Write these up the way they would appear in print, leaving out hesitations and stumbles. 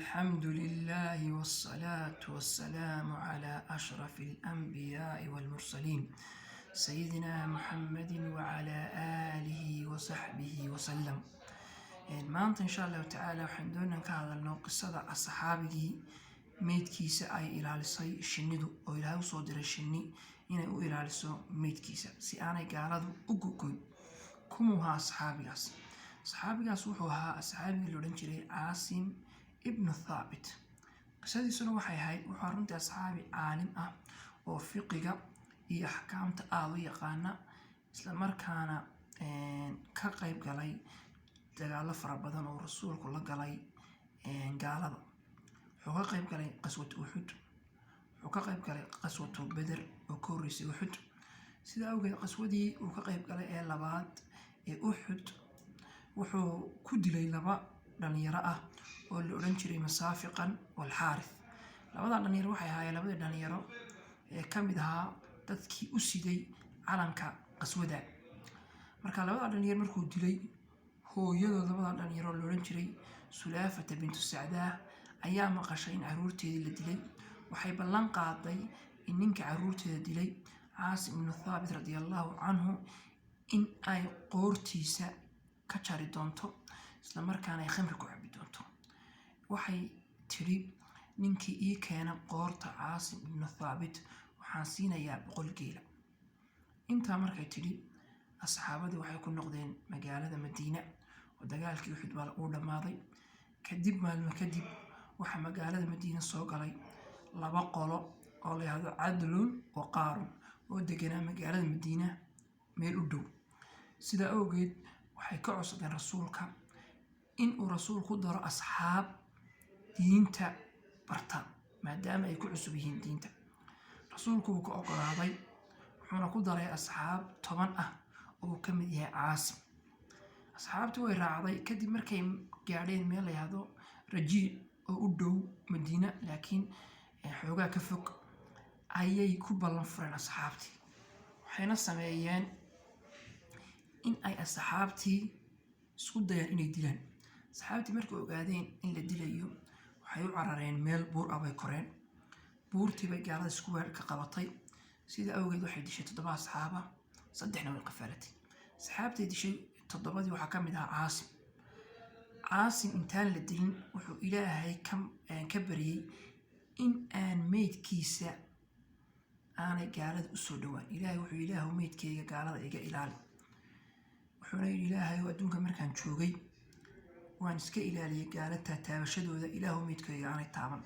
الحمد لله والصلاة والسلام على أشرف الأنبياء والمرسلين سيدنا محمد وعلى آله وصحبه وسلم. maanta insha allahu tacaala waxaan doonaan ka hadalno qisada asxaabigii meydkiisa ay ilaalisay shinnidu oo ilaahay usoo diray shinni inay u ilaaliso meydkiisa si aanay gaaladu u gogoyn. kumuu ahaa asxaabigaas wuxuu ahaa asxaabigii la odhan jiray caasim ibnu thaabit. qisadiisuna waxay ahayd wuxuu runtii asxaabi caalim ah oo fiqiga iyo axkaamta aada u yaqaana, isla markaana ka qayb galay dagaalo fara badan oo rasuulku la galay gaalada. wuxuu ka qayb galay qaswatu uxud, wuxuu ka qayb galay qaswatu beder oo ka horreysay uxud. sida awgeed qaswadii uu ka qayb galay ee labaad ee uxud wuxuu ku dilay laba dhalinyaro ah oo la odhan jiray masaafiqan walxaarith. labada dhalinyaro waxay ahaayeen labadii dhalinyaro ee ka mid ahaa dadkii u siday calanka qaswada. marka labada dhalinyaro markuu dilay, hooyadood labada dhalinyaro la odhan jiray sulaafata bintu sacdaa ayaa maqashay in caruurteedii la dilay. waxay ballan qaaday in ninka caruurteeda dilay caasim ibnu thaabit radiallahu canhu in ay qoortiisa ka jari doonto, isla markaana ay khamri ku cabi doonto. waxay tiri, ninkii ii keena qoorta caasim ibnu thaabit waxaan siinayaa 100 geela. intaa markay tidhi, asxaabadii waxay ku noqdeen magaalada madiina oo dagaalkii uxud baa uu dhammaaday. maalmo kadib waxaa magaalada madiina soo galay 2 qolo oo la yihahdo cadlun wa qaarun oo deganaa magaalada madiina meel u dhow. sidaa awgeed waxay ka codsadeen rasuulka in uu rasuulku ku daro asxaab diinta barta maadaama ay ku cusub yihiin diinta. rasuulku wuu ka ogolaaday, wuxuuna ku daray asxaab 10 ah oo uu ka mid yahay caasim. asxaabtii way raacday. kadib markay gaadheen meel la yihahdo rajiic oo u dhow madiina laakiin xoogaa ka fog, ayay ku ballan fureen asxaabtii. waxayna sameeyeen in ay asxaabtii isku dayaan inay dilaan. asxaabtii markay ogaadeen in la dilayo waxay u carareen meel buur ah bay koreen. buurtii bay gaalada isku weer ka qabatay. sida awgeed waxay dishay 7 asxaaba, 3na way qafaalatay. asxaabtay dishay 7 waxaa ka mid ahaa caasim intaan la dilin wuxuu ilaahay ka baryey in aan meydkiisa aanay gaalada usoo dhowaan. ilaahay wuxuu ilaahu meydkayga gaalada iga ilaali. wuxuuna yidhi, ilaahay adduunka markaan joogay waan iska ilaaliyay gaala taabashadooda, ilaahu meydkayga aanay taaban.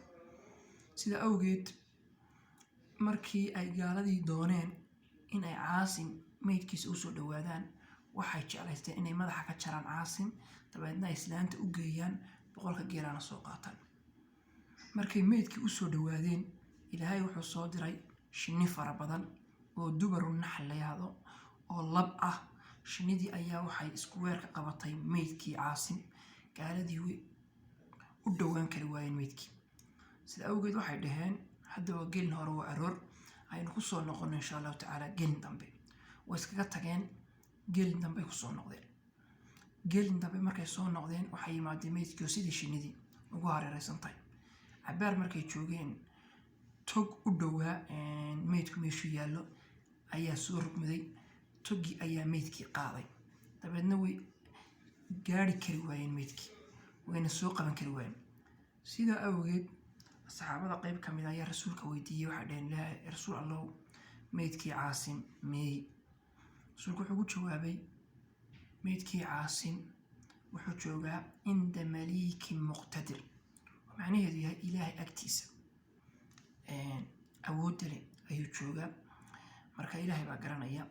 sida awgeed markii ay gaaladii dooneen in ay caasim meydkiisa usoo dhowaadaan, waxay jeclaysteen inay madaxa ka jaraan caasim, dabeedna ay islaanta u geeyaan 100 geelana soo qaataan. markay meydkii usoo dhowaadeen, ilaahay wuxuu soo diray shinni fara badan oo dubaru naxl la yihahdo oo lab ah. shinnidii ayaa waxay isku weer ka qabatay meydkii caasim. gaaladii way u dhowaan kari waayeen meydkii. sida awgeed waxay dhaheen, haddaba gelin hore waa aroor, aynu ku soo noqono insha allahu tacaala gelin dambe. way iskaga tageen. gelin dambe kusoo noqdeen. gelin dambe markay soo noqdeen waxay yimaadeen meydkii oo sidii shinnidii ugu hareereysan tahay. cabaar markay joogeen, tog u dhowaa meydku meeshuu yaallo ayaa soo rugmaday. toggii ayaa meydkii qaaday. dabeedna way gaari kari waayeen meydkii, wayna soo qaban kari waayeen. sidaa awgeed saxaabada qayb ka mid ayaa rasuulka weydiiyey. waxay dhaheen, rasuul allow, meydkii caasim meey? rasuulku wuxuu ku jawaabay, meydkii caasim wuxuu joogaa cinda maliikin muqtadir. macnaheedu yahay ilaahay agtiisa awoodda leh ayuu joogaa. marka ilaahay baa garanaya.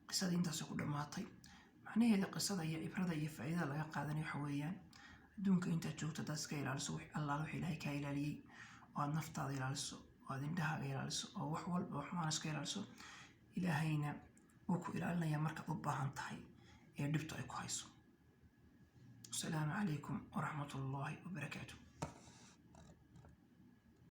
qisadii intaasay ku dhammaatay. macnaheeda qisada iyo cibrada iyo faa'iidada laga qaadanay waxa weeyaan, adduunka intaad joogto hadaad iska ilaaliso allaala wix ilaahay kaa ilaaliyey, oo aad naftaada ilaaliso, oo aad indhahaaga ilaaliso, oo wax walba oo xumaan iska ilaaliso, ilaahayna wuu ku ilaalinayaa markaad u baahan tahay ee dhibto ay ku hayso. asalaamu calaykum waraxmatullaahi wabarakaatu.